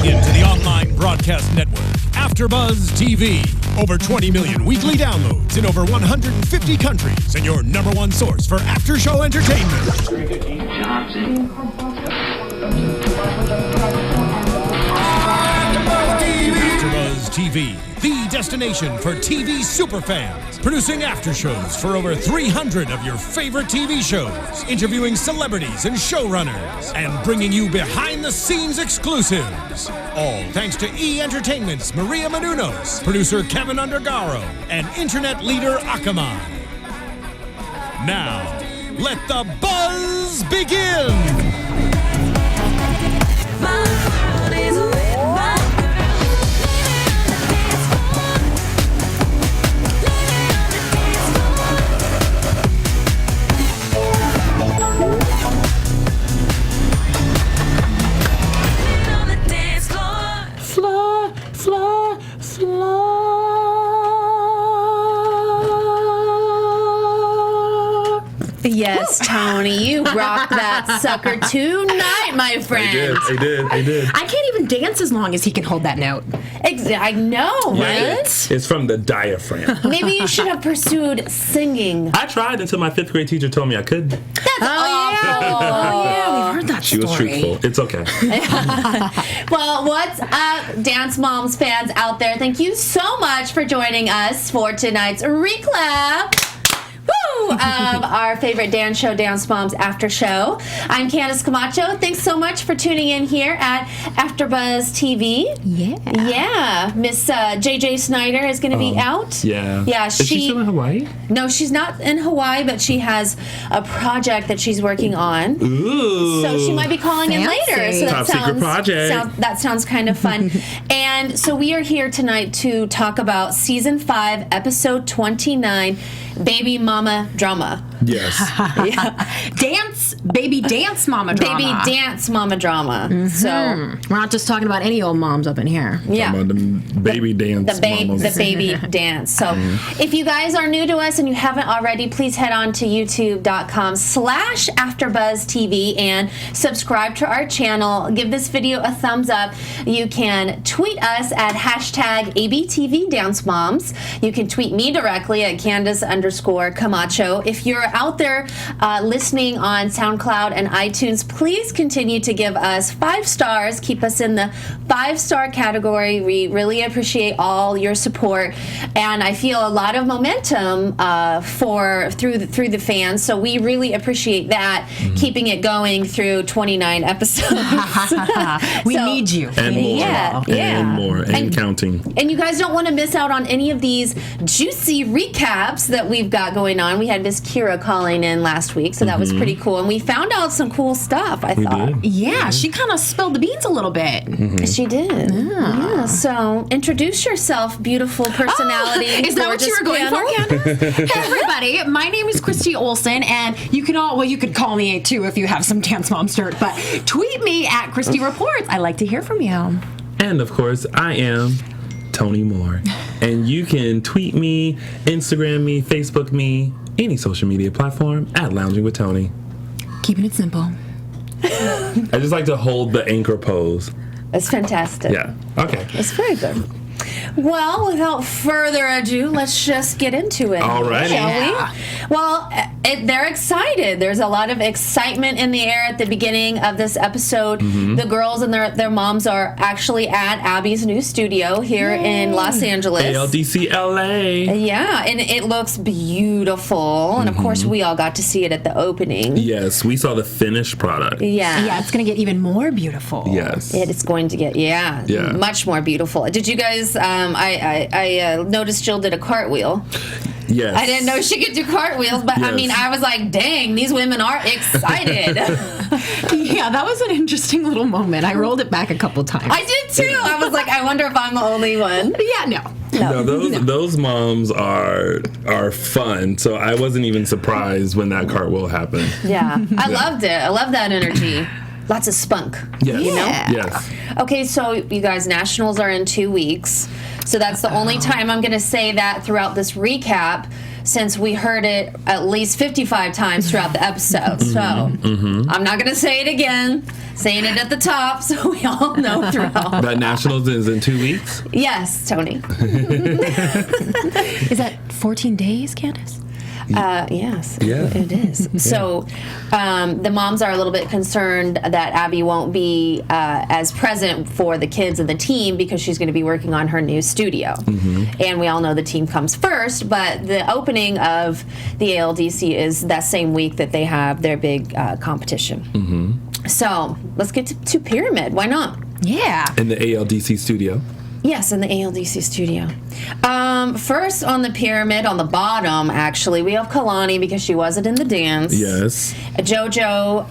Tuning in to the online broadcast network, AFTERBUZZ TV. Over 20 million weekly downloads in over 150 countries, and your number one source for after-show entertainment. AFTERBUZZ TV, the destination for TV superfans. Producing after shows for over 300 of your favorite TV shows. Interviewing celebrities and showrunners. And bringing you behind-the-scenes exclusives. All thanks to E! Entertainment's Maria Menounos, producer Kevin Undergaro, and internet leader Akamai. Now, let the buzz begin! Yes, Tony, you rocked that sucker tonight, my friend. I did. I can't even dance as long as he can hold that note. I know, right? It's from the diaphragm. Maybe you should have pursued singing. I tried until my 5th grade teacher told me I could. That's awful. Yeah, we've heard that She story. was truthful. It's okay. Well, what's up, Dance Moms fans out there? Thank you so much for joining us for tonight's recap of our favorite dance show, Dance Moms After Show. I'm Candice Camacho. Thanks so much for tuning in here at AfterBuzz TV. Yeah. Miss JJ Snyder is going to be out. Yeah. Is she still in Hawaii? No, she's not in Hawaii, but she has a project that she's working on. Ooh. So she might be calling in later. So Top secret project. That sounds kind of fun. And so we are here tonight to talk about Season 5, Episode 29, Baby Mama Drama. Yes. Baby dance mama drama. Baby dance mama drama. So we're not just talking about any old moms up in here. yeah. Talking about the baby dance. The baby dance. So if you guys are new to us and you haven't already, please head on to youtube.com/AfterBuzzTV and subscribe to our channel. Give this video a thumbs up. You can tweet us at #ABTVDanceMoms. You can tweet me directly at Candice_Camacho. If you're out there listening on SoundCloud and iTunes, please continue to give us 5 stars. Keep us in the 5-star category. We really appreciate all your support, and I feel a lot of momentum through the fans. So we really appreciate that, keeping it going through 29 episodes. We need you. And more. Yeah. And more. And counting. And you guys don't want to miss out on any of these juicy recaps that we've got going on. We had Miss Kira calling in last week, so that was pretty cool. And we found out some cool stuff, I thought. Did. Yeah, she kind of spilled the beans a little bit. She did. Yeah. So introduce yourself, beautiful personality. Is that what you were going for, Candice? Hey, everybody. My name is Christy Olson, and you can you could call me too if you have some Dance Moms dirt, but tweet me at Christy Reports. I like to hear from you. And of course, I am Tony Moore. And you can tweet me, Instagram me, Facebook me, any social media platform at Lounging with Tony. Keeping it simple. I just like to hold the anchor pose. That's fantastic. Yeah. Okay. It's very good. Well, without further ado, let's just get into it. All right. Shall we? Well, they're excited. There's a lot of excitement in the air at the beginning of this episode. The girls and their moms are actually at Abby's new studio here in Los Angeles. ALDC LA. Yeah, and it looks beautiful. And of course, we all got to see it at the opening. Yes, we saw the finished product. Yeah. It's going to get even more beautiful. Yes. It is going to get, much more beautiful. Did you guys, I noticed Jill did a cartwheel. Yes. I didn't know she could do cartwheels, but I mean, I was like, dang, these women are excited. Yeah, that was an interesting little moment. I rolled it back a couple times. I did too. I was like, I wonder if I'm the only one. Yeah, no. Those moms are fun. So I wasn't even surprised when that cartwheel happened. Yeah, I loved it. I love that energy. Lots of spunk. Yes. You know? Yes. Okay, so you guys, nationals are in 2 weeks. So that's the only time I'm going to say that throughout this recap, since we heard it at least 55 times throughout the episode. So I'm not going to say it again. Saying it at the top so we all know throughout. That Nationals is in 2 weeks? Yes, Tony. Is that 14 days, Candice? Yes, Yeah. it is. So the moms are a little bit concerned that Abby won't be as present for the kids and the team because she's going to be working on her new studio. And we all know the team comes first, but the opening of the ALDC is that same week that they have their big competition. So let's get to Pyramid. Why not? Yeah. In the ALDC studio. Yes, in the ALDC studio. First on the Pyramid, on the bottom, actually, we have Kalani because she wasn't in the dance. Yes. JoJo.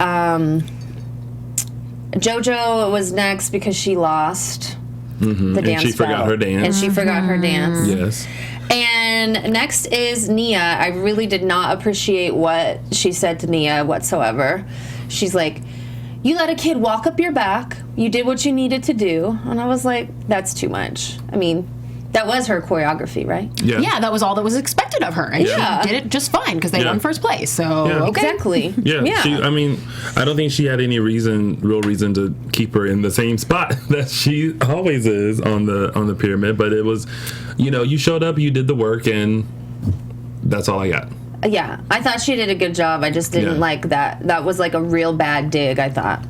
JoJo was next because she lost the dance. And she forgot her dance. And she forgot her dance. Yes. And next is Nia. I really did not appreciate what she said to Nia whatsoever. She's like, you let a kid walk up your back. You did what you needed to do. And I was like, that's too much. I mean, that was her choreography, right? Yeah, that was all that was expected of her. And Yeah. she did it just fine because they won first place. So, Yeah. okay. Exactly. Yeah. I mean, I don't think she had any real reason to keep her in the same spot that she always is on the pyramid. But it was, you showed up, you did the work, and that's all I got. Yeah, I thought she did a good job. I just didn't like that. That was like a real bad dig, I thought.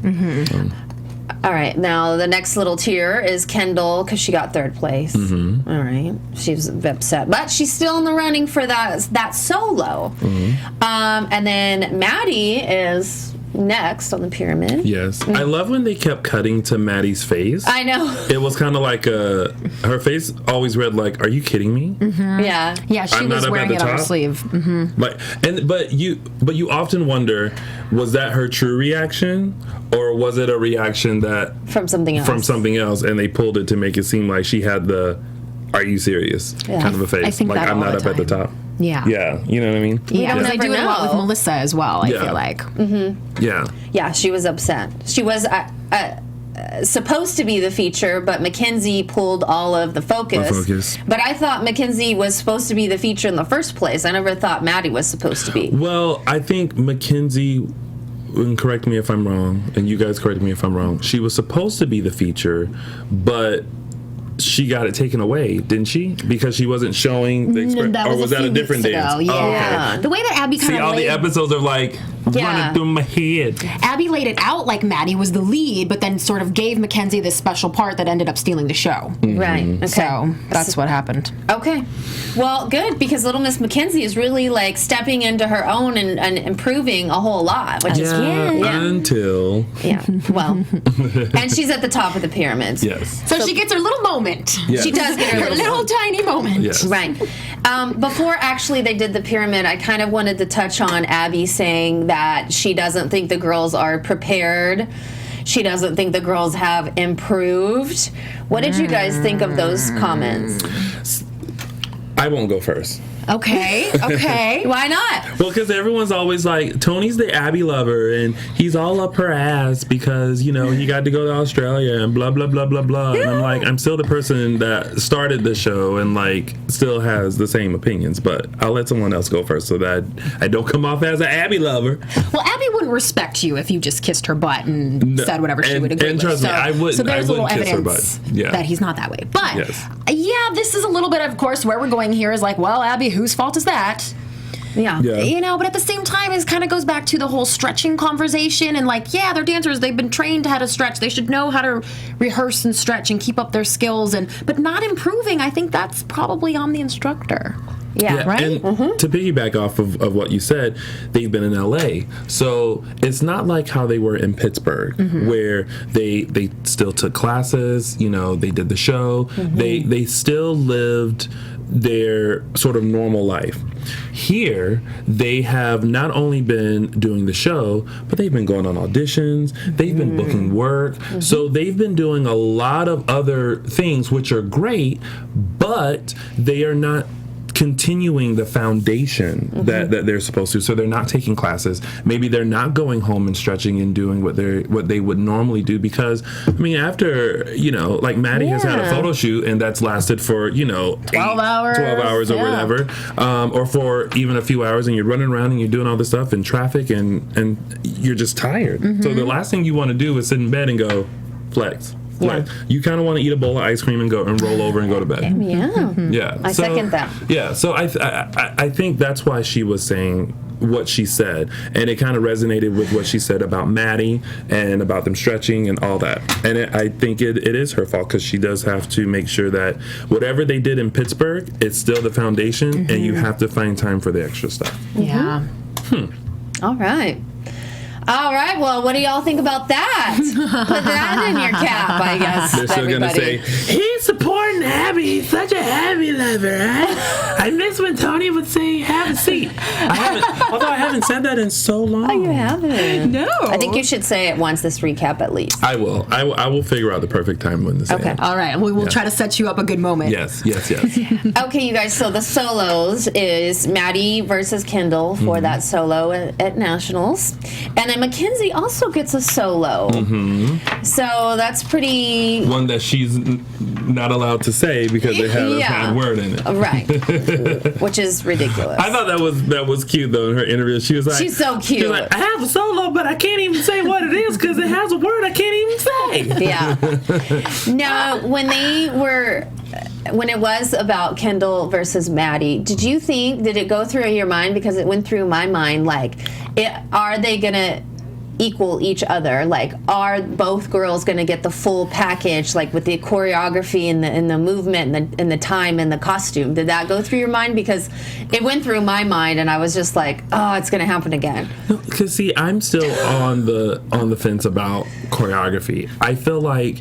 All right, now the next little tier is Kendall because she got third place. All right, she was upset, but she's still in the running for that solo. And then Maddie is next on the pyramid. Yes. I love when they kept cutting to Maddie's face. I know. It was kind of like her face always read like, "Are you kidding me?" Yeah. Yeah, she I'm not was up at wearing the it on her top. sleeve. But you often wonder, was that her true reaction, or was it a reaction that From something else. and they pulled it to make it seem like she had the "Are you serious?" kind of a face. I think like that I'm all not the up at the time. top. Yeah. Yeah, you know what I mean? Yeah, don't they ever do it a lot with know. Melissa as well, I Yeah. feel like. Yeah. Yeah, she was upset. She was supposed to be the feature, but Mackenzie pulled all of the focus. But I thought Mackenzie was supposed to be the feature in the first place. I never thought Maddie was supposed to be. Well, I think Mackenzie, and correct me if I'm wrong, and you guys correct me if I'm wrong, she was supposed to be the feature, but she got it taken away, didn't she? Because she wasn't showing the or was that a different dance? Yeah. Oh, okay. The way that Abby kind See, of all the episodes are like running through my head. Abby laid it out like Maddie was the lead, but then sort of gave Mackenzie this special part that ended up stealing the show. Right. Okay. So that's what happened. Okay. Well, good, because Little Miss Mackenzie is really like stepping into her own and improving a whole lot, which is Until well, and she's at the top of the pyramids. yes. So she gets her little moment. Yes. She does get her Her little tiny moment. Yes. Right. Before actually they did the pyramid, I kind of wanted to touch on Abby saying that she doesn't think the girls are prepared. She doesn't think the girls have improved. What did you guys think of those comments? I won't go first. Okay. Why not? Well, because everyone's always like, Tony's the Abby lover, and he's all up her ass because, he got to go to Australia and blah, blah, blah, blah, blah. And I'm like, I'm still the person that started the show and, like, still has the same opinions. But I'll let someone else go first so that I don't come off as an Abby lover. Well, Abby wouldn't respect you if you just kissed her butt and said whatever she would agree and with. trust me, I wouldn't- So there's I a little wouldn't kiss her evidence butt. Yeah. that he's not that way. But, Yes. this is a little bit, of course, where we're going here is like, well, Abby, whose fault is that? Yeah. But at the same time, it kind of goes back to the whole stretching conversation. And like, they're dancers. They've been trained how to stretch. They should know how to rehearse and stretch and keep up their skills. But not improving, I think that's probably on the instructor. Yeah. Right? And to piggyback off of what you said, they've been in LA. So it's not like how they were in Pittsburgh, where they still took classes, they did the show. They still lived their sort of normal life. Here, they have not only been doing the show, but they've been going on auditions, they've been booking work. So they've been doing a lot of other things, which are great, but they are not continuing the foundation that they're supposed to. So they're not taking classes. Maybe they're not going home and stretching and doing what they would normally do, because I mean, after, you know, like Maddie has had a photo shoot and that's lasted for, you know, 12 hours or whatever, or for even a few hours, and you're running around and you're doing all this stuff in traffic and you're just tired. So the last thing you want to do is sit in bed and go flex. Like, you kind of want to eat a bowl of ice cream and go and roll over and go to bed. Yeah. I second that. Yeah. So I think that's why she was saying what she said, and it kind of resonated with what she said about Maddie and about them stretching and all that. And I think it is her fault, because she does have to make sure that whatever they did in Pittsburgh, it's still the foundation, and you have to find time for the extra stuff. Yeah. All right. All right, well, what do y'all think about that? Put that in your cap, I guess. They're still going to say, he's supporting Abby. He's such a Abby lover, right? I miss when Tony would say, have a seat. Although I haven't said that in so long. Oh, you haven't? No. I think you should say it once this recap at least. I will. I will figure out the perfect time when to say it. All right, we'll try to set you up a good moment. Yes. Okay, you guys, so the solos is Maddie versus Kendall for that solo at Nationals. And then Mackenzie also gets a solo. So that's pretty... One that she's not allowed to say because it had a bad word in it. Right. Which is ridiculous. I thought that was cute, though, in her interview. She was like... She's so cute. She was like, I have a solo, but I can't even say what it is because it has a word I can't even say. Yeah. Now, when it was about Kendall versus Maddie, did it go through your mind? Because it went through my mind, like, are they going to equal each other? Like, are both girls going to get the full package, like with the choreography and the movement and the time and the costume? Did that go through your mind? Because it went through my mind, and I was just like, oh, it's going to happen again. Because see, I'm still on the fence about choreography. I feel like,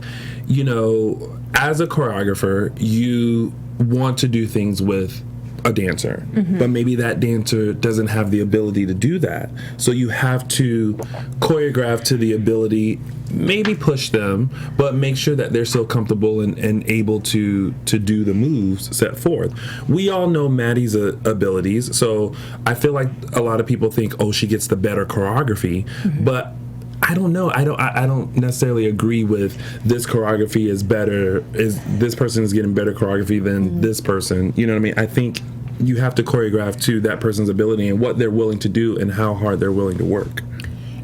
you know, as a choreographer, you want to do things with a dancer, but maybe that dancer doesn't have the ability to do that. So you have to choreograph to the ability, maybe push them, but make sure that they're still comfortable and able to do the moves set forth. We all know Maddie's abilities, so I feel like a lot of people think, oh, she gets the better choreography, but I don't know. I don't necessarily agree with this choreography is better. This person is getting better choreography than this person? You know what I mean? I think you have to choreograph to that person's ability and what they're willing to do and how hard they're willing to work.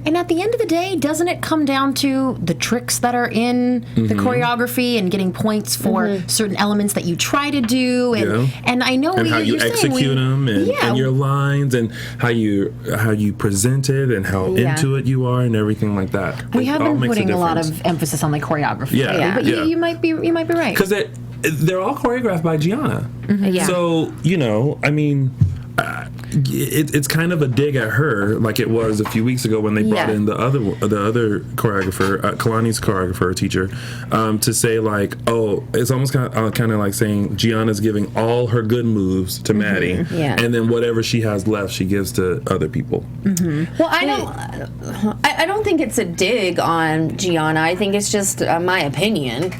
And at the end of the day, doesn't it come down to the tricks that are in the choreography and getting points for certain elements that you try to do? And I know and how you execute them and your lines and how you present it and how into it you are and everything like that. We have been putting a lot of emphasis on the choreography. But you might be right. Because they're all choreographed by Gianna. So, you know, I mean... it's kind of a dig at her, like it was a few weeks ago when they brought in the other choreographer, Kalani's choreographer teacher, to say like, oh, it's almost kind of like saying Gianna's giving all her good moves to Maddie, and then whatever she has left, she gives to other people. Well, I don't think it's a dig on Gianna. I think it's just my opinion.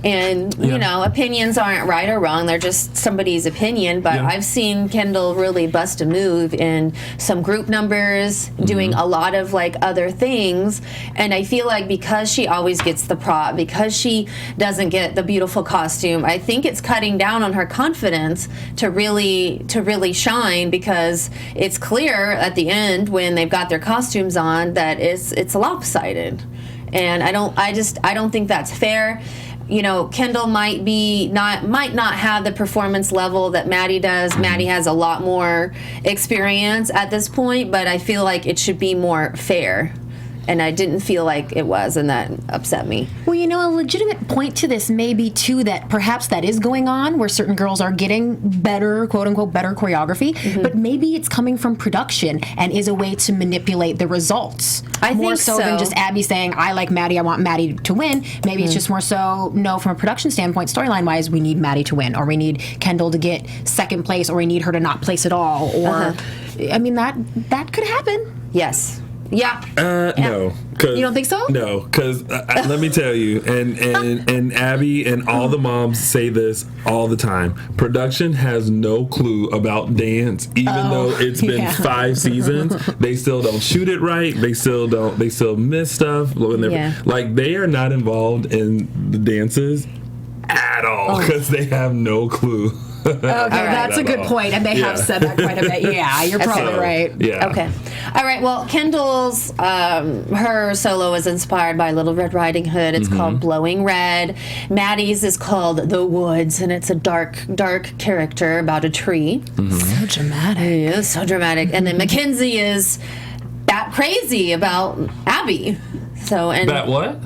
And, you know, opinions aren't right or wrong. They're just somebody's opinion. But I've seen Kendall really bust a move in some group numbers, doing a lot of, like, other things. And I feel like because she always gets the prop, because she doesn't get the beautiful costume, I think it's cutting down on her confidence to really shine, because it's clear at the end when they've got their costumes on that it's lopsided. And I don't think that's fair. You know, Kendall might not have the performance level that Maddie does. Maddie has a lot more experience at this point, but I feel like it should be more fair. And I didn't feel like it was, and that upset me. Well, you know, a legitimate point to this may be, too, that perhaps that is going on, where certain girls are getting better, quote-unquote, better choreography, but maybe it's coming from production and is a way to manipulate the results. I think more so than just Abby saying, I like Maddie, I want Maddie to win. Maybe it's just more so, no, from a production standpoint, storyline-wise, we need Maddie to win, or we need Kendall to get second place, or we need her to not place at all, or, I mean, that could happen. Yes. Yeah. No. You don't think so? No, because let me tell you, and Abby and all the moms say this all the time. Production has no clue about dance, even though it's been 5 seasons. They still don't shoot it right. They still miss stuff. When like, they are not involved in the dances at all because they have no clue. Okay, that's a good point, and they have said that quite a bit. Yeah, you're probably right. Yeah. Okay. All right. Well, Kendall's her solo is inspired by Little Red Riding Hood. It's called Blowing Red. Maddie's is called The Woods, and it's a dark character about a tree. So dramatic. Yeah, so dramatic. And then Mackenzie is bat crazy about Abby. So and Bat what?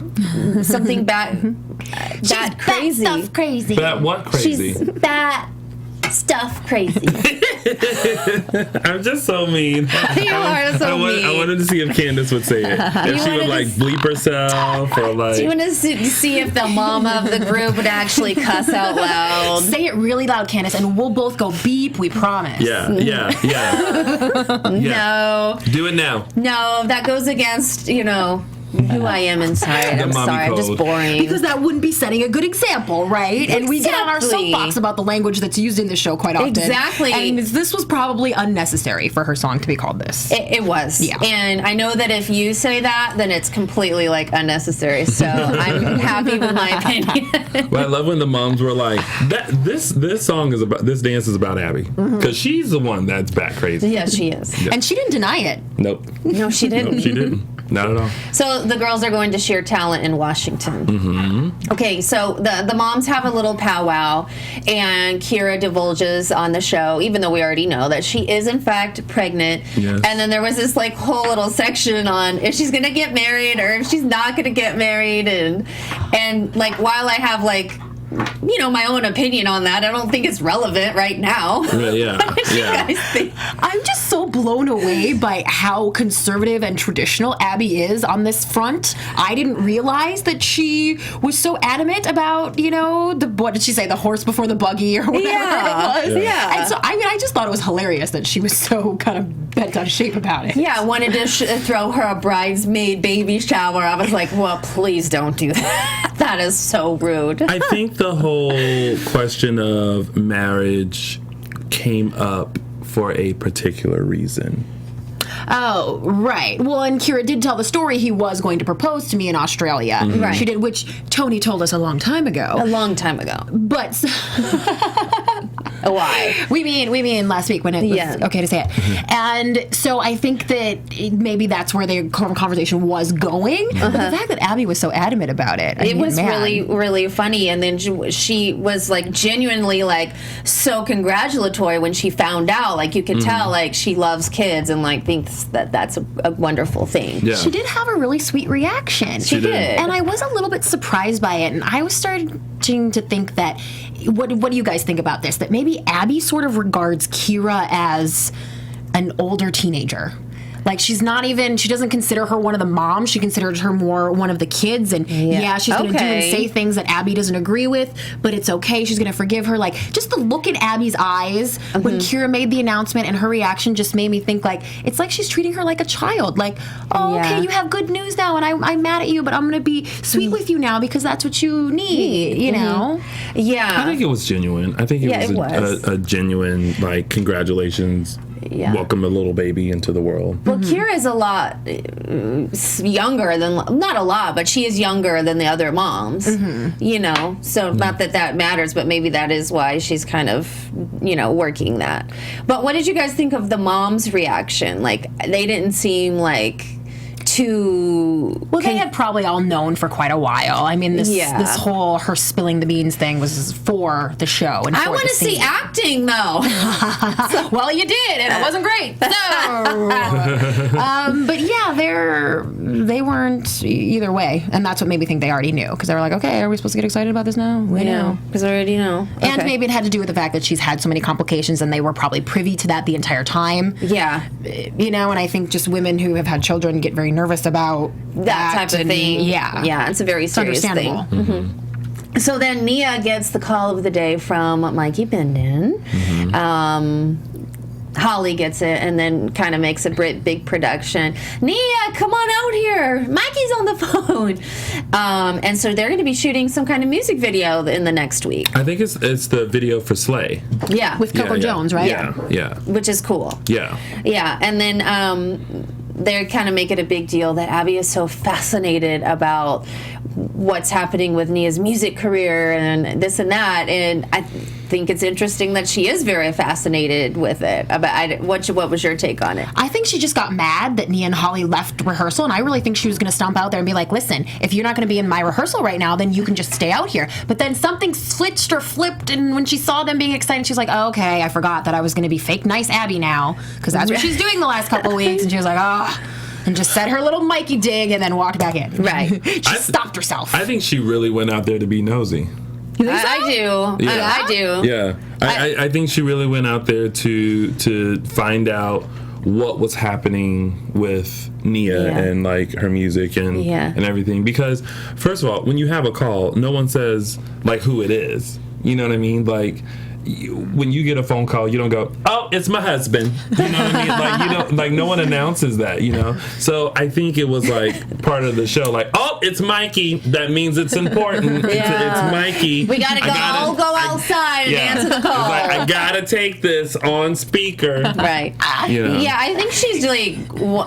something bat crazy. Bat stuff crazy. Bat what crazy? She's bat stuff crazy. I'm just so mean. You are so mean. I wanted to see if Candice would say it. If she would like bleep herself or like. Do you want to see if the mama of the group would actually cuss out loud? Say it really loud, Candice, and we'll both go beep. We promise. Yeah. No. Do it now. No, that goes against, who I am inside. I'm mommy sorry, I'm just code. boring. Because that wouldn't be setting a good example, right? And we get on our Exactly. soapbox about the language that's used in the show quite often. Exactly. And this was probably unnecessary for her song to be called this. It was. Yeah. And I know that if you say that, then it's completely unnecessary. So I'm happy with my opinion. But I love when the moms were like, this song is about, this dance is about Abby. Because she's the one that's bat crazy. Yes, she is. Yeah. And she didn't deny it. Nope. No, she didn't. Nope, she didn't. Not at all. So the girls are going to share talent in Washington. Okay, so the moms have a little powwow, and Kira divulges on the show, even though we already know that she is in fact pregnant. Yes. And then there was this whole little section on if she's gonna get married or if she's not gonna get married, and while I have my own opinion on that, I don't think it's relevant right now. Yeah. What did you guys think? I'm just so blown away by how conservative and traditional Abby is on this front. I didn't realize that she was so adamant about, what did she say, the horse before the buggy or whatever it was. Yeah. And so, I just thought it was hilarious that she was so kind of bent out of shape about it. Yeah, I wanted to throw her a bridesmaid baby shower. I was like, well, please don't do that. That is so rude. I think the whole question of marriage came up for a particular reason. Oh, right. Well, and Kira did tell the story he was going to propose to me in Australia. Right. She did, which Tony told us a long time ago. A long time ago. But Why? we mean last week when it was okay to say it. And so I think that maybe that's where the conversation was going. But the fact that Abby was so adamant about it, It was really, really funny. And then she was genuinely so congratulatory when she found out. You could tell she loves kids and thinks that that's a wonderful thing. Yeah. She did have a really sweet reaction. She did. And I was a little bit surprised by it. And I was starting to think that, what do you guys think about this? That maybe Abby sort of regards Kira as an older teenager. She's not even, she doesn't consider her one of the moms. She considers her more one of the kids. And she's going to do and say things that Abby doesn't agree with, but it's okay. She's going to forgive her. Just the look in Abby's eyes when Kira made the announcement and her reaction just made me think it's like she's treating her like a child. Okay, you have good news now and I'm mad at you, but I'm going to be sweet with you now because that's what you need, you know? Yeah. I think it was genuine. I think it was a genuine, congratulations. Yeah. Welcome a little baby into the world. Well, Kira's a lot younger than, not a lot, but she is younger than the other moms, so not that matters, but maybe that is why she's kind of, working that. But what did you guys think of the mom's reaction? They didn't seem too... Well, they had probably all known for quite a while. I mean, this whole her spilling the beans thing was for the show. And I want to see acting, though. Well, you did, and it wasn't great. So, but yeah, they weren't either way, and that's what made me think they already knew, because they were like, okay, are we supposed to get excited about this now? We know, because I already know. And maybe it had to do with the fact that she's had so many complications, and they were probably privy to that the entire time. Yeah. And I think just women who have had children get very nervous about that type of thing. Yeah. Yeah, it's a very serious thing. Mm-hmm. So then Nia gets the call of the day from Mikey Bindon. Holly gets it and then kind of makes a big production. Nia, come on out here. Mikey's on the phone. And so they're going to be shooting some kind of music video in the next week. I think it's the video for Slay. Yeah. With Coco Jones, right? Yeah. Which is cool. Yeah. Yeah. And then they're kind of making a big deal that Abby is so fascinated about what's happening with Nia's music career and this and that. And I think it's interesting that she is very fascinated with it. What was your take on it? I think she just got mad that Nia and Holly left rehearsal, and I really think she was going to stomp out there and be like, listen, if you're not going to be in my rehearsal right now, then you can just stay out here. But then something switched or flipped, and when she saw them being excited, she's like, oh, okay, I forgot that I was going to be fake nice Abby now, because that's what she's doing the last couple of weeks. And she was like, and just said her little Mikey dig and then walked back in. Right. She stopped herself. I think she really went out there to be nosy. You think so? I do. Yeah. I do. Yeah. I think she really went out there to find out what was happening with Nia and like her music and everything. Because first of all, when you have a call, no one says like who it is. You know what I mean? Like when you get a phone call, you don't go, oh, it's my husband. You know what I mean? Like, you don't, like, no one announces that, you know? So I think it was like part of the show, like, oh, it's Mikey. That means it's important. It's Mikey. We gotta go outside and answer the call. It's like, I gotta take this on speaker. Right. You know? Yeah, I think she's like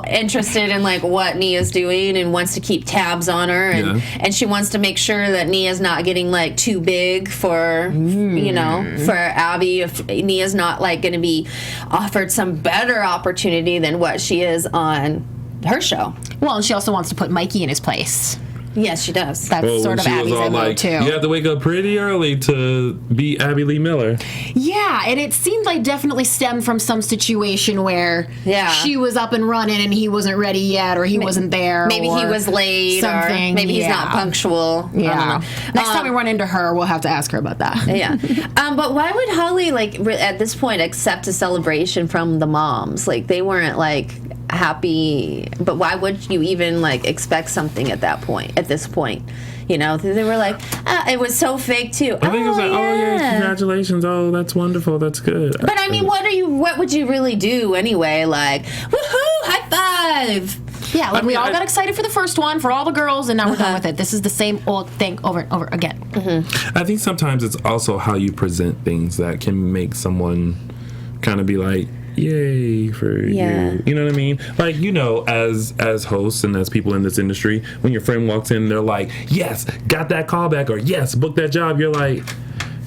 interested in like what Nia's doing and wants to keep tabs on her, and she wants to make sure that Nia's not getting like too big for you know, for Abby, if Nia's not like going to be offered some better opportunity than what she is on her show. Well, and she also wants to put Mikey in his place. Yes, she does. That's sort of Abby's MO, too. You have to wake up pretty early to beat Abby Lee Miller. Yeah, and it seemed like definitely stemmed from some situation where she was up and running and he wasn't ready yet, or he wasn't there. Maybe he was late, something. Or maybe he's not punctual. Yeah. Next time we run into her, we'll have to ask her about that. Yeah. But why would Holly, like, at this point, accept a celebration from the moms? Like, they weren't, like, happy, but why would you even like expect something at this point, you know? They were like, it was so fake too. I think it was like, oh yeah, congratulations, oh that's wonderful, that's good. But I mean, what would you really do anyway? Like, woohoo, high five. Yeah, like we all got excited for the first one for all the girls, and now we're done with it. This is the same old thing over and over again. I think sometimes it's also how you present things that can make someone kind of be like, yay for you. You know what I mean? Like, you know, as hosts and as people in this industry, when your friend walks in, they're like, yes, got that call back, or yes, booked that job. You're like,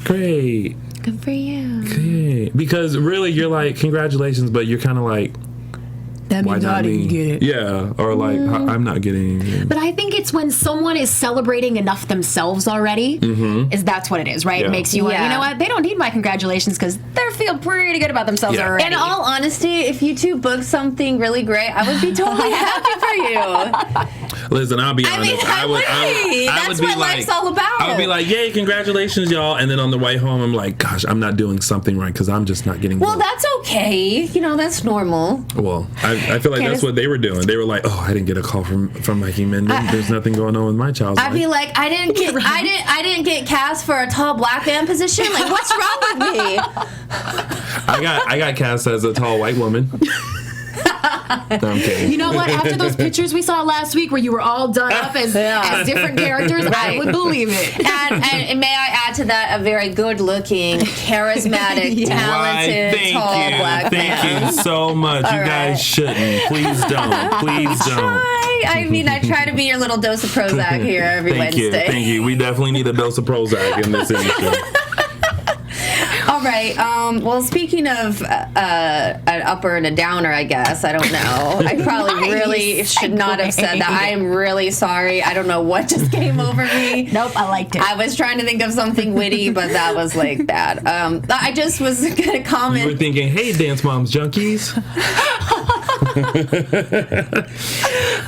great. Good for you. Okay. Because really, you're like, congratulations, but you're kind of like, that means I didn't get it. Yeah, or like, I'm not getting it. But I think it's when someone is celebrating enough themselves already, is that's what it is, right? It makes you like, you know what, they don't need my congratulations because they feel pretty good about themselves already. In all honesty, if you two booked something really great, I would be totally happy for you. Listen, I'll be honest. I mean, that's what life's all about. I would be like, yay, congratulations, y'all. And then on the way home, I'm like, gosh, I'm not doing something right because I'm just not getting Well, that's okay. You know, that's normal. Well, I feel like that's what they were doing. They were like, oh, I didn't get a call from Mikey Menden. There's nothing going on with my child's life. I'd be like, I didn't get cast for a tall black man position. Like, what's wrong with me? I got cast as a tall white woman. No, I'm kidding. You know what? After those pictures we saw last week where you were all done up as different characters, I would believe it. And may I add to that, a very good-looking, charismatic, talented, tall black man. Thank you so much. You guys shouldn't. Please don't. Please don't. I mean, I try to be your little dose of Prozac here every Wednesday. Thank you. We definitely need a dose of Prozac in this industry. All right. Well, speaking of an upper and a downer, I guess. I don't know. I probably really should not have said that. I am really sorry. I don't know what just came over me. Nope, I liked it. I was trying to think of something witty, but that was like bad. I just was going to comment. You were thinking, hey, Dance Moms junkies.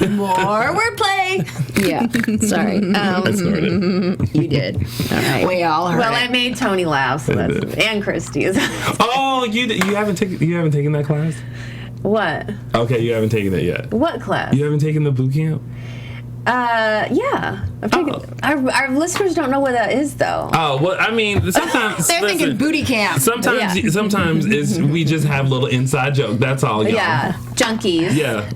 More wordplay. Yeah. Sorry. I snorted. You did. All right. We all heard Well, it. I made Tony laugh, so and Christy's. Oh, you haven't taken that class? What? Okay, you haven't taken it yet. What class? You haven't taken the boot camp? Yeah. Our listeners don't know what that is, though. Oh, well, I mean, sometimes They're thinking booty camp. Sometimes we just have a little inside joke. That's all, y'all. Yeah, junkies. Yeah.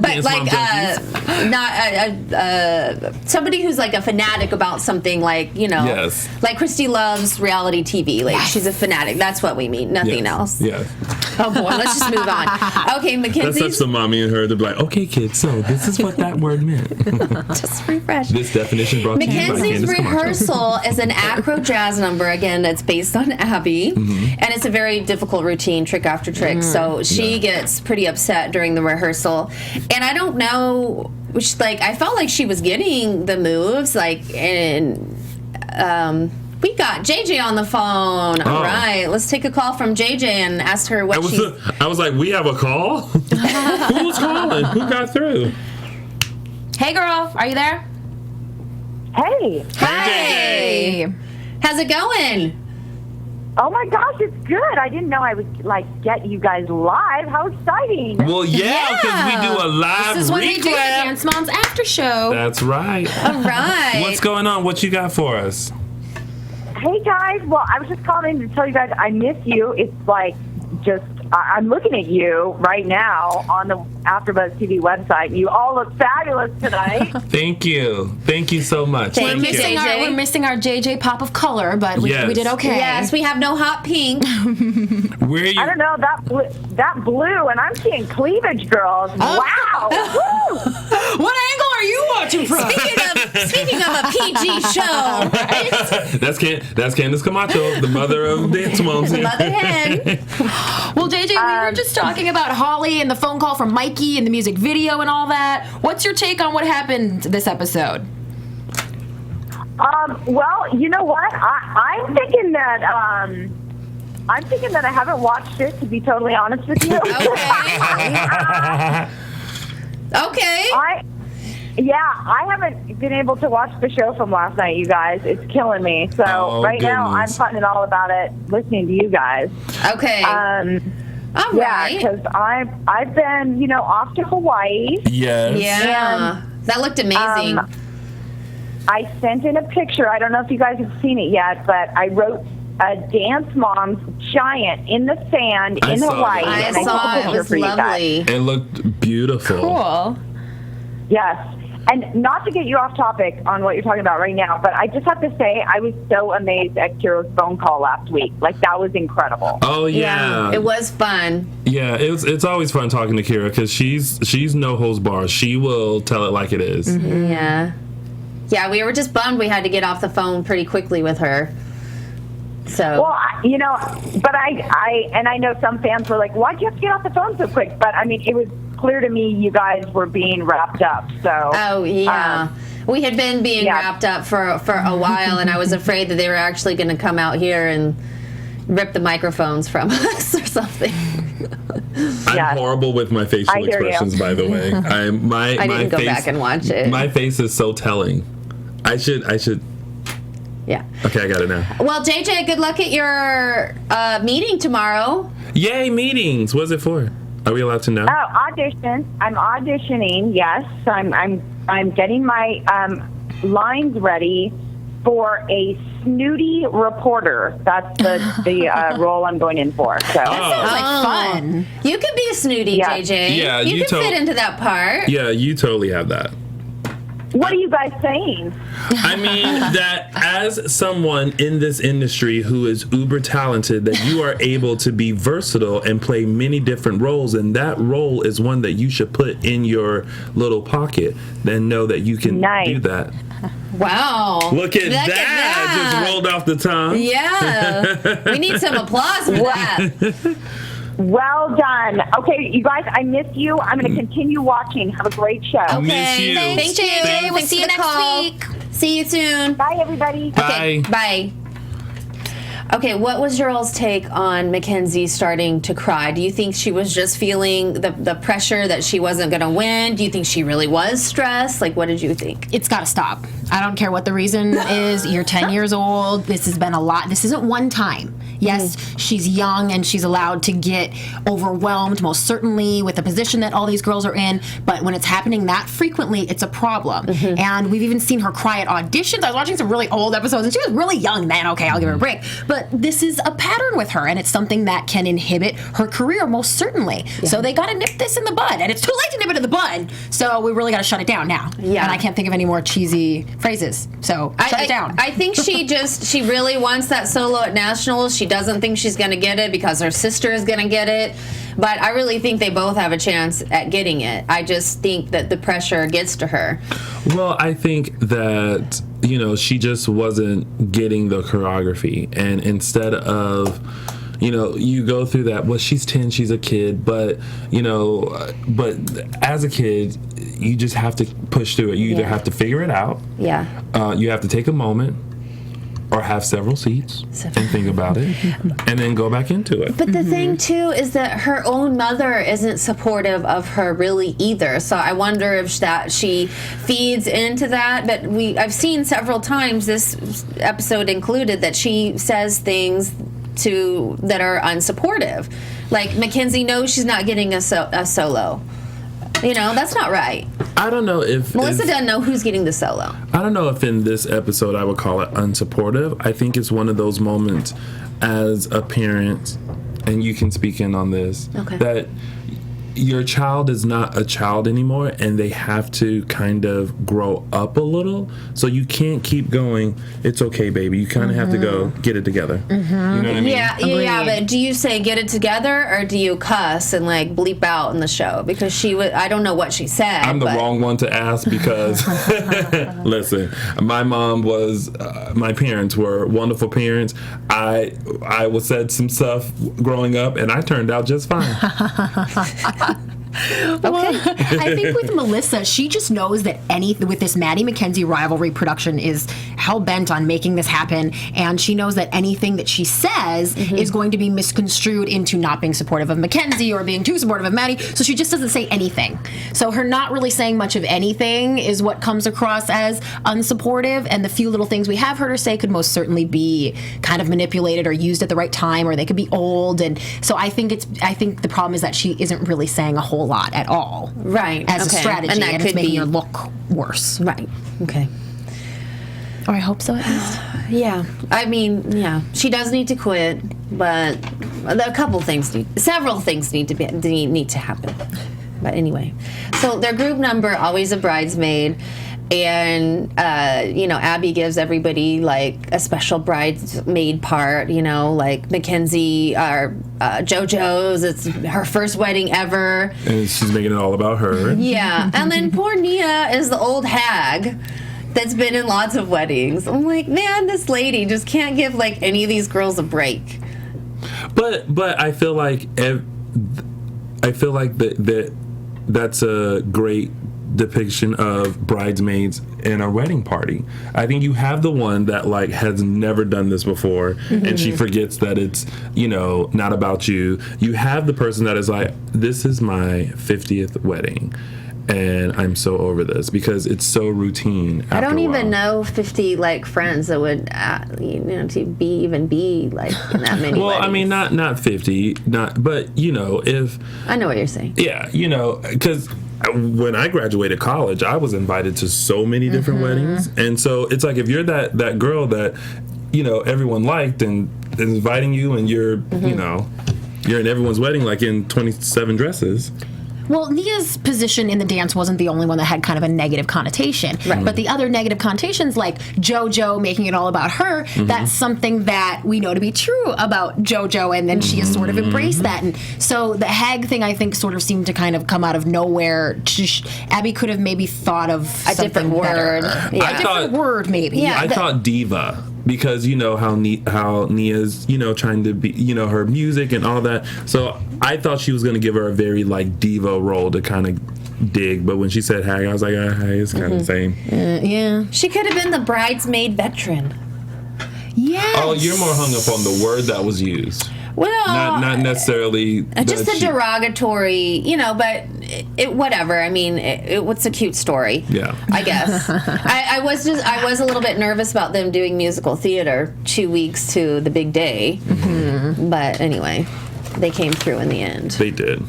But Dance like, mom not somebody who's like a fanatic about something, like, you know, Yes. like Christy loves reality TV. Like, she's a fanatic. That's what we mean. Nothing else. Yeah. Oh boy, let's just move on. Okay, That's Mackenzie's. such the mommy and her. They'll be like, okay, kids, so this is what that word meant. Just refresh. This definition brought to you by Mackenzie's Candice Camacho. rehearsal is an acro jazz number. Again, it's based on Abby, Mm-hmm. and it's a very difficult routine, trick after trick. So she gets pretty upset during the rehearsal, and I don't know. I felt like she was getting the moves, and we got JJ on the phone. All right, let's take a call from JJ and ask her what she. I was like, we have a call? Who's calling? Who got through? Hey, girl, are you there? Hey. Hey, how's it going? Oh my gosh, it's good. I didn't know I would get you guys live. How exciting. Well, yeah, because we do a live This is when we do the recap. Dance Moms after show. That's right. All right. What's going on? What you got for us? Hey guys, well, I was just calling in to tell you guys I miss you. It's like I'm looking at you right now on the AFTERBUZZ TV website. You all look fabulous tonight. Thank you. Thank you so much. Thank Thank you, you. JJ. We're missing our JJ pop of color, but we Yes. did okay. Yes, we have no hot pink. Where are you? I don't know, that blue, and I'm seeing cleavage, girls. Wow. Woo! What angle are you watching from? Speaking of a PG show, right? That's Candice Camacho, the mother of Dance Moms. Mother hen. Well, JJ, we were just talking about Holly and the phone call from Mikey and the music video and all that. What's your take on what happened this episode? Well, you know what? I'm thinking that I haven't watched it, to be totally honest with you. Okay. I haven't been able to watch the show from last night, you guys. It's killing me. So now I'm goodness. finding all about it listening to you guys. Okay. All Yeah, right. because I've been, off to Hawaii. Yes. Yeah. That looked amazing. I sent in a picture. I don't know if you guys have seen it yet, but I wrote a Dance Moms giant in the sand I in saw Hawaii. that. I and saw took a it. It picture was for you guys. lovely. It looked beautiful. Cool. Yes. And not to get you off topic on what you're talking about right now, but I just have to say I was so amazed at Kira's phone call last week. Like, that was incredible. Oh yeah. It was fun. Yeah, it's always fun talking to Kira because she's no holds barred. She will tell it like it is. Mm-hmm. Yeah. Yeah, we were just bummed we had to get off the phone pretty quickly with her. So. Well, but I know some fans were like, why'd you have to get off the phone so quick? But, I mean, it was clear to me you guys were being wrapped up. So. Oh, yeah. We had been being wrapped up for a while, and I was afraid that they were actually going to come out here and rip the microphones from us or something. I'm horrible with my facial expressions, by the way. I didn't go back and watch it. My face is so telling. I should. Yeah. Okay, I got it now. Well, JJ, good luck at your meeting tomorrow. Yay, meetings. What's it for? Are we allowed to know? Oh, audition. I'm auditioning, yes. I'm getting my lines ready for a snooty reporter. That's the role I'm going in for. So. Sounds like fun. You could be a snooty, Yeah. JJ. Yeah, you could fit into that part. Yeah, you totally have that. What are you guys saying? I mean that as someone in this industry who is uber talented, that you are able to be versatile and play many different roles, and that role is one that you should put in your little pocket. Then know that you can do that. Wow. Look at that. Just rolled off the tongue. Yeah. We need some applause for that. Well done. Okay, you guys, I miss you. I'm going to continue watching. Have a great show. Okay. Miss you. Thanks, JJ. We'll see you next week. See you soon. Bye, everybody. Bye. Okay, bye. Okay, what was your all's take on Mackenzie starting to cry? Do you think she was just feeling the pressure that she wasn't going to win? Do you think she really was stressed? Like, what did you think? It's got to stop. I don't care what the reason is. You're 10 years old. This has been a lot. This isn't one time. Yes, she's young and she's allowed to get overwhelmed, most certainly, with the position that all these girls are in. But when it's happening that frequently, it's a problem. And we've even seen her cry at auditions. I was watching some really old episodes, and she was really young then. Okay, I'll give her a break. But this is a pattern with her, and it's something that can inhibit her career, most certainly. So they got to nip this in the bud. And it's too late to nip it in the bud. So we really got to shut it down now. Yeah. And I can't think of any more cheesy phrases. So shut it down. I think she really wants that solo at Nationals. She doesn't think she's going to get it because her sister is going to get it. But I really think they both have a chance at getting it. I just think that the pressure gets to her. Well, I think that, she just wasn't getting the choreography. And instead of, you go through that, well, she's 10, she's a kid, but as a kid, you just have to push through it. You either have to figure it out. Yeah. You have to take a moment or have several seats and think about it and then go back into it. But the thing, too, is that her own mother isn't supportive of her really either. So I wonder if that she feeds into that. But I've seen several times, this episode included, that she says things that are unsupportive. Like, Mackenzie knows she's not getting a solo. That's not right. I don't know if Melissa doesn't know who's getting the solo. I don't know if in this episode I would call it unsupportive. I think it's one of those moments as a parent, and you can speak in on this, that your child is not a child anymore, and they have to kind of grow up a little. So you can't keep going, it's okay, baby. You kind of have to go, get it together. You know what I mean? Yeah, but do you say get it together, or do you cuss and like bleep out in the show? Because I don't know what she said. I'm the wrong one to ask because, listen, my mom my parents were wonderful parents. I said some stuff growing up, and I turned out just fine. Well, I think with Melissa, she just knows that with this Maddie Mackenzie rivalry, production is hell-bent on making this happen, and she knows that anything that she says is going to be misconstrued into not being supportive of Mackenzie or being too supportive of Maddie, so she just doesn't say anything. So her not really saying much of anything is what comes across as unsupportive, and the few little things we have heard her say could most certainly be kind of manipulated or used at the right time, or they could be old, and so I think the problem is that she isn't really saying a whole lot at all. Right. As a strategy, and it's making her look worse. Right. Okay. Or I hope so, at least. Yeah. I mean, yeah. She does need to quit, but several things need to happen. But anyway. So their group number, always a bridesmaid. And, Abby gives everybody, like, a special bridesmaid part, like Mackenzie or JoJo's. It's her first wedding ever. And she's making it all about her. Yeah. And then poor Nia is the old hag that's been in lots of weddings. I'm like, man, this lady just can't give, like, any of these girls a break. But I feel like that's a great depiction of bridesmaids in a wedding party. I think you have the one that like has never done this before and she forgets that it's not about you. You have the person that is like, this is my 50th wedding and I'm so over this because it's so routine. I don't even know 50 like friends that would to be like in that many well, weddings. I mean not 50, but if I know what you're saying. Yeah, because when I graduated college, I was invited to so many different weddings. And so it's like if you're that girl that, everyone liked and is inviting you and you're in everyone's wedding like in 27 dresses. Well, Nia's position in the dance wasn't the only one that had kind of a negative connotation. Right. But the other negative connotations, like JoJo making it all about her, that's something that we know to be true about JoJo, and then she has sort of embraced that. And so the hag thing, I think, sort of seemed to kind of come out of nowhere. Abby could have maybe thought of a different word. Yeah. A different word, maybe. Yeah, I thought diva. Because how Nia's trying to be her music and all that, so I thought she was going to give her a very like diva role to kind of dig, but when she said hag, I was like, hey, it's kind of the same. Yeah, she could have been the bridesmaid veteran. Yes. Oh, you're more hung up on the word that was used. Well, Not necessarily. just a derogatory, but whatever. I mean, what's a cute story? Yeah. I guess. I was a little bit nervous about them doing musical theater 2 weeks to the big day. Mm-hmm. But anyway, they came through in the end. They did.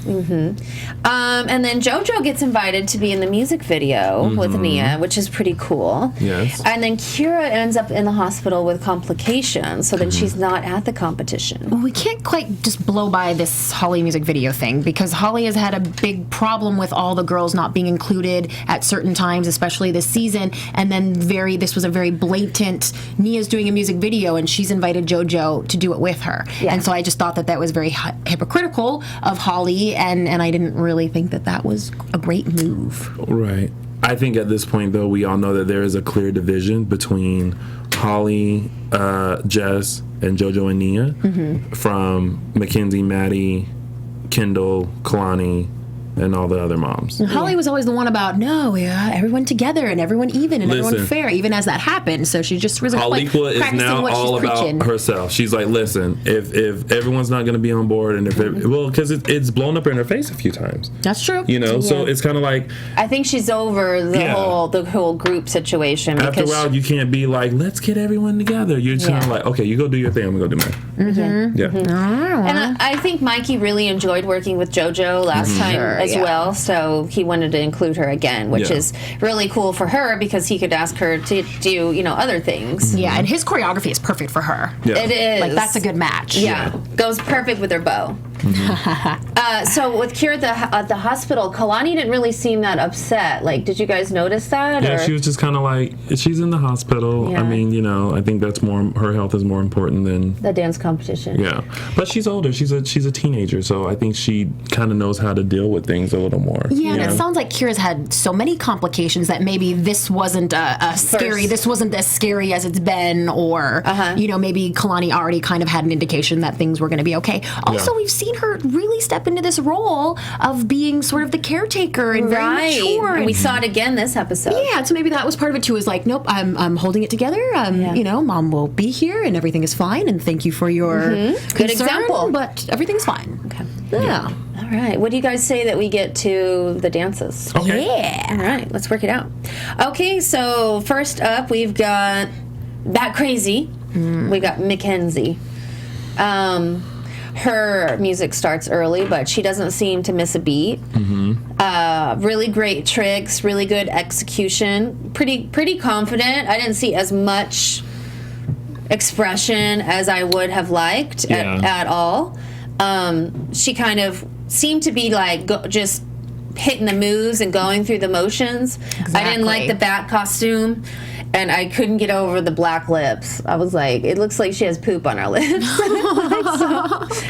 And then JoJo gets invited to be in the music video with Nia, which is pretty cool. Yes. And then Kira ends up in the hospital with complications, so then she's not at the competition. Well, we can't quite just blow by this Holly music video thing, because Holly has had a big problem with all the girls not being included at certain times, especially this season. And then this was a very blatant, Nia's doing a music video and she's invited JoJo to do it with her. Yeah. And so I just thought that was very hypocritical of Holly, and I didn't really think that was a great move. Right. I think at this point, though, we all know that there is a clear division between Holly, Jess, and JoJo and Nia, from Mackenzie, Maddie, Kendall, Kalani, and all the other moms. And Holly was always the one about, no, everyone together and everyone even and everyone fair, even as that happened. So she just was Hollyqua is now all about herself. She's like, listen, if everyone's not going to be on board, and because it's blown up in her face a few times. That's true. So it's kind of like, I think she's over the whole group situation. After a while, you can't be like, let's get everyone together. You're just kind of like, okay, you go do your thing, I'm going to go do mine. Mm-hmm. Yeah. Mm-hmm. And I think Mikey really enjoyed working with JoJo last time as well, so he wanted to include her again, which is really cool for her because he could ask her to do, other things. Yeah, and his choreography is perfect for her. Yeah. It is. Like, that's a good match. Yeah. Goes perfect with her bow. So with Kira at the hospital, Kalani didn't really seem that upset. Like, did you guys notice that? Yeah, she was just kind of like, she's in the hospital. Yeah. I mean, I think that's her health is more important than the dance competition. Yeah, but she's older. She's a teenager, so I think she kind of knows how to deal with things a little more. Yeah, and it sounds like Kira's had so many complications that maybe this wasn't this wasn't as scary as it's been, or maybe Kalani already kind of had an indication that things were going to be okay. Also, we've seen her really step into this role of being sort of the caretaker and very mature. And we saw it again this episode. Yeah, so maybe that was part of it too. Is like, nope, I'm holding it together. Mom will be here and everything is fine. And thank you for your good example. But everything's fine. Okay. Yeah. All right. What do you guys say that we get to the dances? Okay. Yeah. All right. Let's work it out. Okay. So first up, we've got Bat Crazy. We got Mackenzie. Her music starts early, but she doesn't seem to miss a beat. Really great tricks, really good execution. Pretty confident. I didn't see as much expression as I would have liked at all. She kind of seemed to be like just hitting the moves and going through the motions. Exactly. I didn't like the bat costume. And I couldn't get over the black lips. I was like, it looks like she has poop on her lips.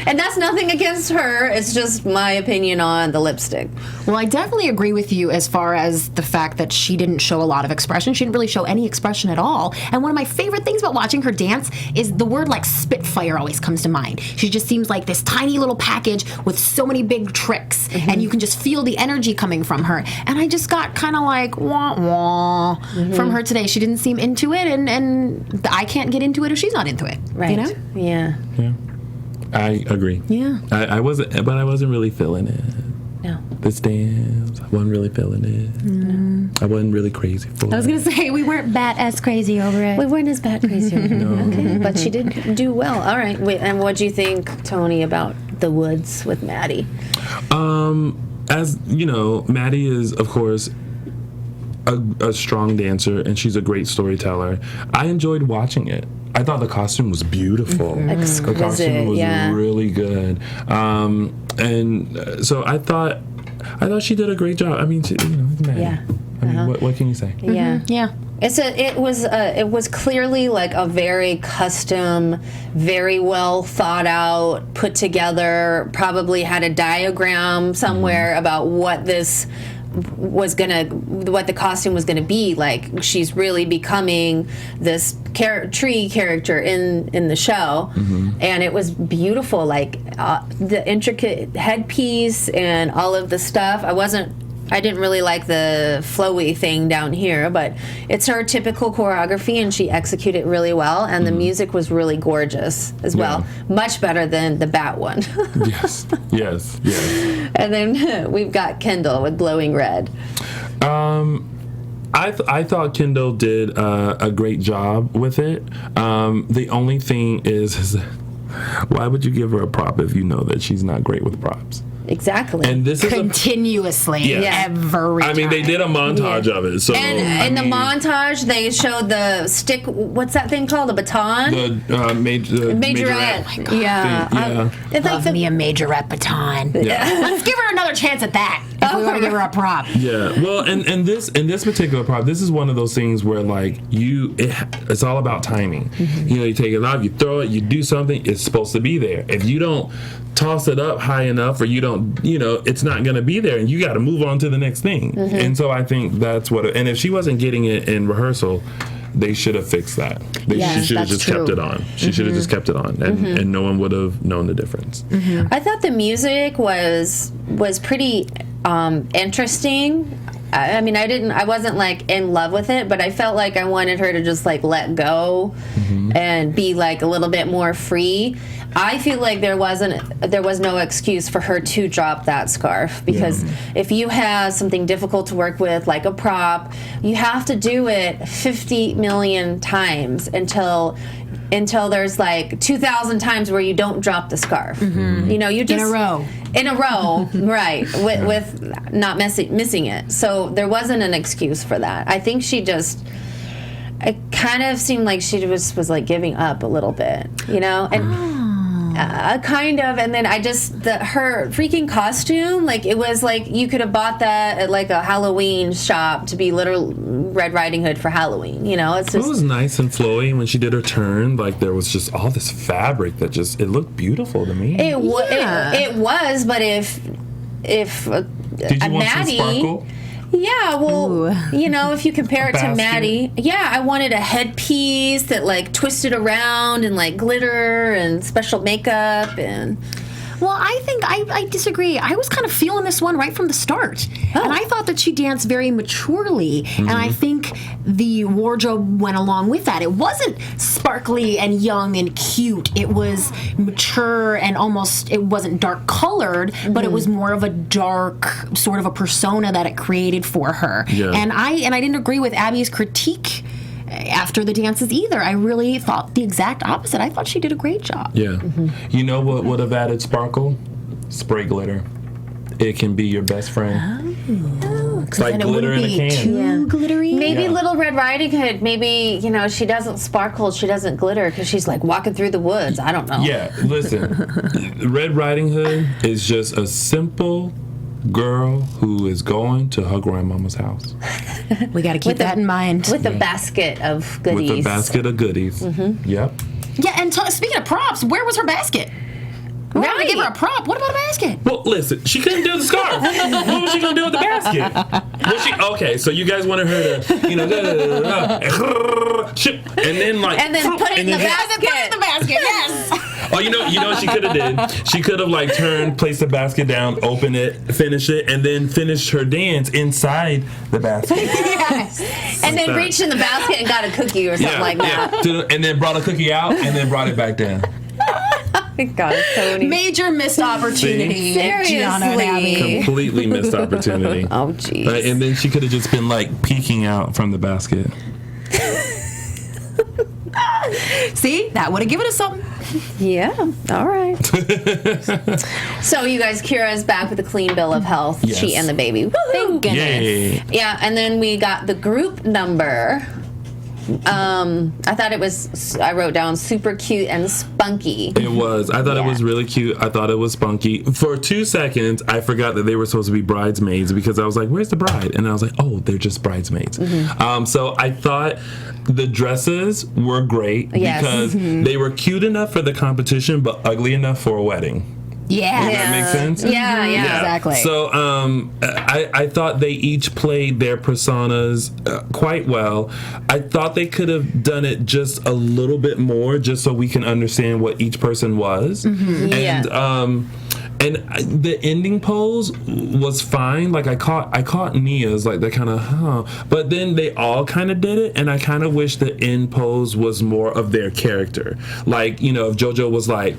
And that's nothing against her. It's just my opinion on the lipstick. Well, I definitely agree with you as far as the fact that she didn't show a lot of expression. She didn't really show any expression at all. And one of my favorite things about watching her dance is the word like Spitfire always comes to mind. She just seems like this tiny little package with so many big tricks. And you can just feel the energy coming from her. And I just got kind of like, wah, wah, from her today. She didn't seem into it, and I can't get into it if she's not into it. Right. Yeah. I agree. Yeah. I wasn't really feeling it. No. This dance, I wasn't really feeling it. I wasn't really crazy for it. I was going to say, we weren't bat-ass crazy over it. We weren't as bad crazy. Okay. But she did do well. All right. Wait, and what do you think, Tony, about the woods with Maddie? As you know, Maddie is, of course, a strong dancer, and she's a great storyteller. I enjoyed watching it. I thought the costume was beautiful. Exquisite, the costume was really good. And so I thought she did a great job. I mean, it's Maddie. Yeah. I mean, what can you say? Yeah. Yeah. It was clearly like a very custom, very well thought out, put together, probably had a diagram somewhere about what this what the costume was gonna be. Like, she's really becoming this tree character in the show, and it was beautiful. Like the intricate headpiece and all of the stuff. I wasn't I didn't really like the flowy thing down here, but it's her typical choreography, and she executed really well, and the music was really gorgeous as well. Much better than the Bat one. Yes. And then we've got Kendall with Glowing Red. I thought Kendall did a great job with it. The only thing is why would you give her a prop if you know that she's not great with props? Exactly. And this is continuously every time. I mean, they did a montage of it. So and in the montage, they showed the stick. What's that thing called? A baton. The majorette. It's Love me a majorette baton. Let's give her another chance at that. If we want to give her a prop. Yeah. Well, and this particular prop, this is one of those things where like it's all about timing. You know, you take it off, you throw it, you do something. It's supposed to be there. If you don't toss it up high enough, or you don't, it's not going to be there, and you got to move on to the next thing. And so I think that's what. And if she wasn't getting it in rehearsal, they should have fixed that. She should have just kept it on. She should have just kept it on, and no one would have known the difference. I thought the music was pretty interesting. I mean, I wasn't like in love with it, but I felt like I wanted her to just like let go and be like a little bit more free. I feel like there was no excuse for her to drop that scarf, because if you have something difficult to work with, like a prop, you have to do it 50 million times until there's like 2,000 times where you don't drop the scarf. You just in a row, right? With not missing it. So there wasn't an excuse for that. I think it kind of seemed like she was like giving up a little bit, and. Kind of, and then her freaking costume, like it was like you could have bought that at like a Halloween shop to be literal Red Riding Hood for Halloween. It's just, it was nice and flowy when she did her turn. Like there was just all this fabric that it looked beautiful to me. It was, but if did you want some sparkle? Yeah, well, if you compare it to Maddie, I wanted a headpiece that like twisted around and like glitter and special makeup and. Well, I think I disagree. I was kind of feeling this one right from the start. And I thought that she danced very maturely. And I think the wardrobe went along with that. It wasn't sparkly and young and cute. It was mature and it wasn't dark colored, but it was more of a dark sort of a persona that it created for her. Yeah. And I didn't agree with Abby's critique after the dances either. I really thought the exact opposite. I thought she did a great job. Yeah. You know what would have added sparkle? Spray glitter. It can be your best friend. It's like glitter in a can. Too glittery. Maybe Little Red Riding Hood. Maybe she doesn't sparkle. She doesn't glitter because she's like walking through the woods. I don't know. Yeah. Listen, Red Riding Hood is just a simple girl who is going to her grandmama's house. We got to keep that in mind. With a basket of goodies. With a basket of goodies. Yep. Yeah, and speaking of props, where was her basket? We're going to give her a prop. What about a basket? Well, listen, she couldn't do the scarf. What was she going to do with the basket? Okay, so you guys wanted her to, and then like... And then put it in the basket. Put it in the basket, yes. Oh, you know what she could have did? She could have like placed the basket down, open it, finish it, and then finished her dance inside the basket. Yes. And then reached in the basket and got a cookie or something like that. Yeah. And then brought a cookie out and then brought it back down. God, Tony. Major missed opportunity. Seriously. Completely missed opportunity. Oh, jeez. And then she could have just been like peeking out from the basket. See, that would have given us something. Yeah, all right. So you guys, Kira's back with a clean bill of health. Yes. She and the baby. Woohoo! Yay. Yeah, and then we got the group number. I thought it was, I wrote down super cute and spunky. It was. I thought it was really cute. I thought it was spunky. For 2 seconds, I forgot that they were supposed to be bridesmaids because I was like, where's the bride? And I was like, oh, they're just bridesmaids. So I thought the dresses were great because they were cute enough for the competition, but ugly enough for a wedding. Yeah. Does that make sense? Yeah, exactly. So I thought they each played their personas quite well. I thought they could have done it just a little bit more just so we can understand what each person was. And And the ending pose was fine. Like I caught Nia's like that kind of but then they all kind of did it, and I kind of wish the end pose was more of their character. Like, you know, if JoJo was like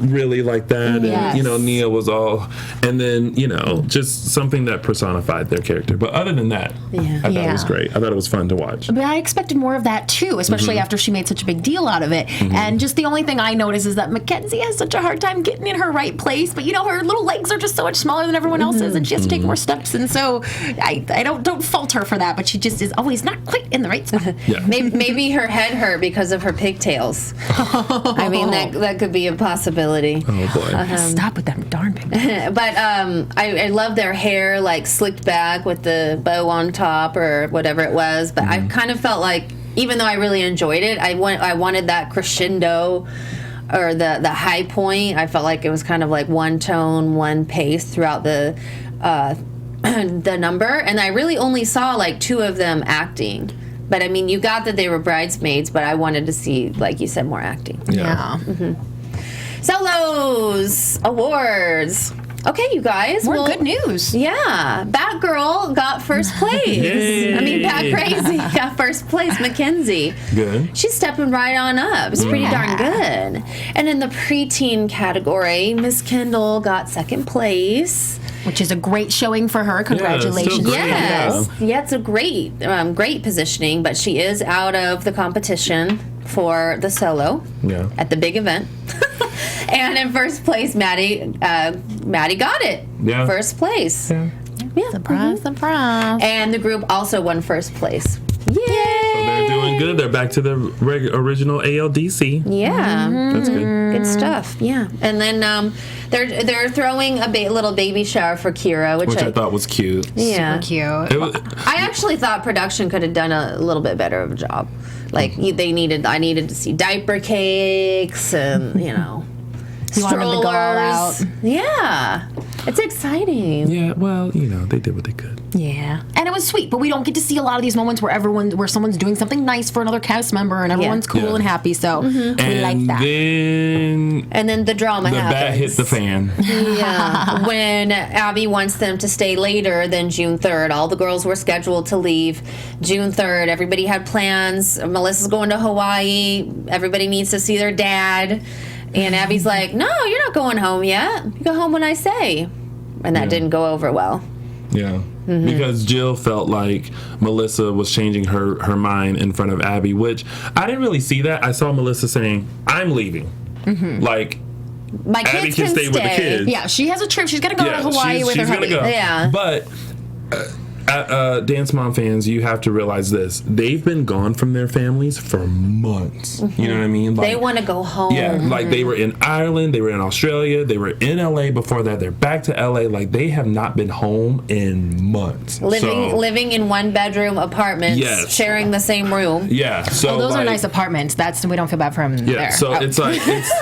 really like that, Yes. and you know, Nia was all, and then, you know, just something that personified their character. But other than that, I thought it was great. I thought it was fun to watch. But I expected more of that too, especially after she made such a big deal out of it. And just the only thing I noticed is that Mackenzie has such a hard time getting in her right place. But you know, her little legs are just so much smaller than everyone else's, and she has to take more steps. And so I don't fault her for that, but she just is always not quite in the right spot. Yeah. Maybe her head hurt because of her pigtails. I mean, that could be a possibility. Oh boy. Stop with them darn pigtails. But I love their hair, like slicked back with the bow on top or whatever it was. But I kind of felt like, even though I really enjoyed it, I wanted that crescendo or the high point. I felt like it was kind of like one tone, one pace throughout the number. And I really only saw like 2 of them acting. But I mean, you got that they were bridesmaids, but I wanted to see, like you said, more acting. Yeah. Solos awards. Okay, you guys. More good news. Yeah, Batgirl got first place. Yay. I mean, Bat Crazy got first place. Mackenzie. Good. She's stepping right on up. It's pretty darn good. And in the preteen category, Miss Kendall got second place. Which is a great showing for her. Congratulations. still great. Yes. Yeah. Yeah, it's a great positioning, but she is out of the competition for the solo at the big event. And in first place, Maddie got it. Yeah. First place. Yeah. Yeah. Surprise, surprise. And the group also won first place. Yay! So they're doing good. They're back to the original ALDC. Yeah. That's good. Good stuff. Yeah. And then they're throwing a little baby shower for Kira, which I thought was cute. yeah. Cute. It was, I actually thought production could have done a little bit better of a job. Like I needed to see diaper cakes and, you know, You wanted them to go all out. Yeah. It's exciting. yeah, well, you know, they did what they could. Yeah, and it was sweet, but we don't get to see a lot of these moments where someone's doing something nice for another cast member and everyone's cool Yeah. and happy. So we like that. And then the drama The happens. bat hit the fan. Yeah. When Abby wants them to stay later than June 3rd. All the girls were scheduled to leave June 3rd. Everybody had plans. Melissa's going to Hawaii. Everybody needs to see their dad. And Abby's like, no, you're not going home yet. You go home when I say. And that didn't go over well. Yeah. Because Jill felt like Melissa was changing her mind in front of Abby, which I didn't really see that. I saw Melissa saying, I'm leaving. Like, My Abby kids can stay with the kids. Yeah, she has a trip. She's gonna go to Hawaii with her she's gonna hubby. go. Yeah. But Dance Mom fans, you have to realize this. They've been gone from their families for months. You know what I mean? Like, They want to go home. yeah, like they were in Ireland, they were in Australia, they were in LA before that. They're back to LA. Like, they have not been home in months. Living in one bedroom apartments, Yes. sharing the same room. Yeah, so Those are like, nice apartments. We don't feel bad for him Yeah, there. so it's like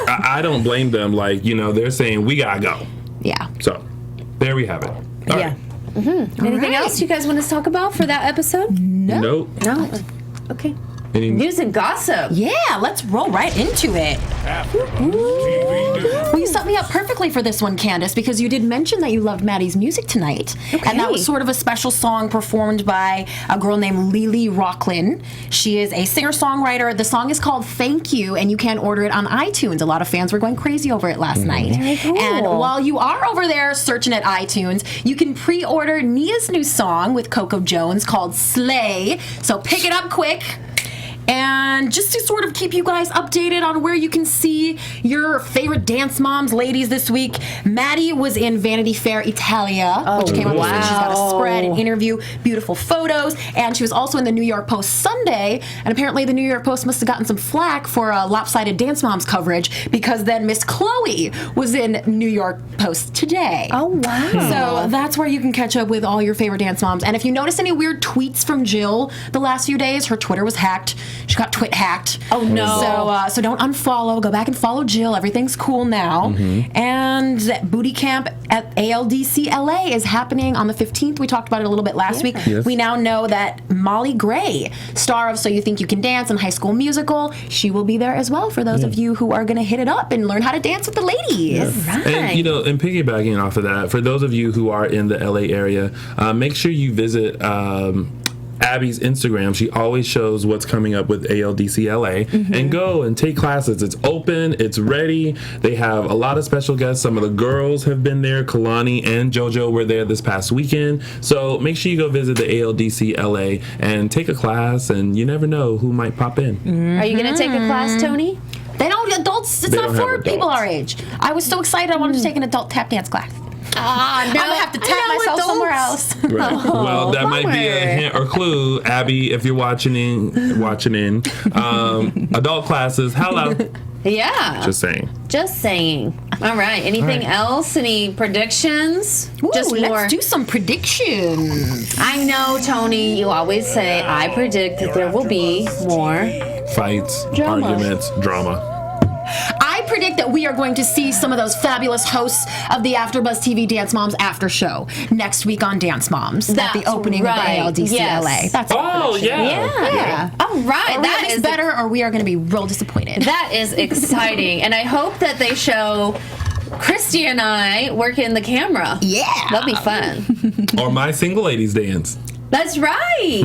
I don't blame them. Like, you know, they're saying we gotta go. Yeah. So there we have it. All Yeah. right. Anything else you guys want to talk about for that episode? Nope. No. Okay. Any News and gossip. Yeah, let's roll right into it. Well, you set me up perfectly for this one, Candice, because you did mention that you loved Maddie's music tonight. Okay. And that was sort of a special song performed by a girl named Lily Rocklin. She is a singer-songwriter. The song is called Thank You, and you can order it on iTunes. A lot of fans were going crazy over it last night. Very cool. And while you are over there searching at iTunes, you can pre-order Nia's new song with Coco Jones called Slay. So pick it up quick. And just to sort of keep you guys updated on where you can see your favorite Dance Moms ladies this week, Maddie was in Vanity Fair Italia, which came out this week. She's got a spread, an interview, beautiful photos, and she was also in the New York Post Sunday, and apparently the New York Post must have gotten some flack for lopsided Dance Moms coverage, because then Miss Chloe was in New York Post today. Oh, wow. So that's where you can catch up with all your favorite Dance Moms. And if you notice any weird tweets from Jill the last few days, her Twitter was hacked. She got twit hacked. Oh, no. So don't unfollow. Go back and follow Jill. Everything's cool now. And that booty camp at ALDC LA is happening on the 15th. We talked about it a little bit last week. Yes. We now know that Molly Gray, star of So You Think You Can Dance and High School Musical, she will be there as well for those of you who are going to hit it up and learn how to dance with the ladies. Right. And, and piggybacking off of that, for those of you who are in the LA area, make sure you visit Abby's Instagram. She always shows what's coming up with ALDC LA, and go and take classes. It's open, it's ready. They have a lot of special guests. Some of the girls have been there. Kalani and JoJo were there this past weekend. So make sure you go visit the ALDC LA and take a class, and you never know who might pop in. Are you going to take a class, Tony? They don't, adults, it's They not don't have for people adults. our age. I was so excited I wanted to take an adult tap dance class. No, I'm going to have to tap myself somewhere else. Right. Well, that might be a bummer. hint or clue, Abby, if you're watching in adult classes. Hello. Yeah. Just saying. Just saying. All right. Anything else? Any predictions? Ooh, Just more. let's do some predictions. I know, Tony, you always say, I predict that there will be more. Fights, Drama. arguments, drama. I predict that we are going to see some of those fabulous hosts of the AfterBuzz TV Dance Moms after show next week on Dance Moms at the That's opening right. of the ALDC Yes. LA. That's Oh, yeah. Yeah. All right. That That is is better, or we are going to be real disappointed. That is exciting. And I hope that they show Christy and I working the camera. Yeah. That'll be fun. Or my single ladies dance. That's right.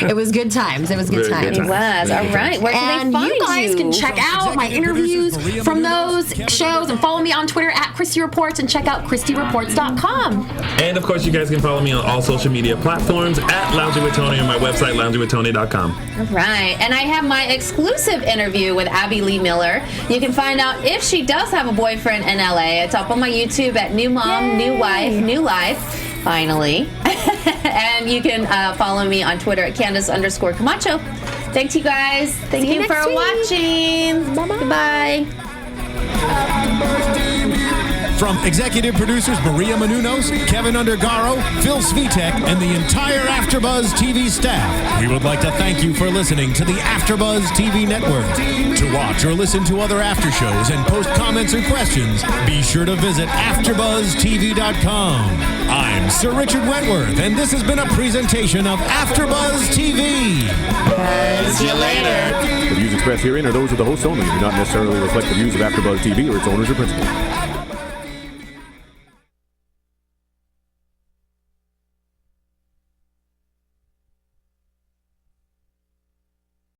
It was good times. It was good Very good times. It was. All right. Where can And they find you guys can check out my executive interviews producers Maria from Menounos, those Kevin shows and follow me on Twitter at Christy Reports and check out ChristyReports.com. And of course, you guys can follow me on all social media platforms at Lounging with Tony on my website, loungingwithtony.com. All right. And I have my exclusive interview with Abby Lee Miller. You can find out if she does have a boyfriend in LA. It's up on my YouTube at New Mom, New Wife, New Life. Finally. And you can follow me on Twitter at Candice_Camacho. Thanks, you guys. Thank you for watching. Bye-bye. From executive producers Maria Menounos, Kevin Undergaro, Phil Svitek, and the entire AfterBuzz TV staff, we would like to thank you for listening to the AfterBuzz TV network. To watch or listen to other after shows and post comments or questions, be sure to visit AfterBuzzTV.com. I'm Sir Richard Wentworth, and this has been a presentation of AfterBuzz TV. See you later. The views expressed herein are those of the hosts only and do not necessarily reflect the views of AfterBuzz TV or its owners or principals.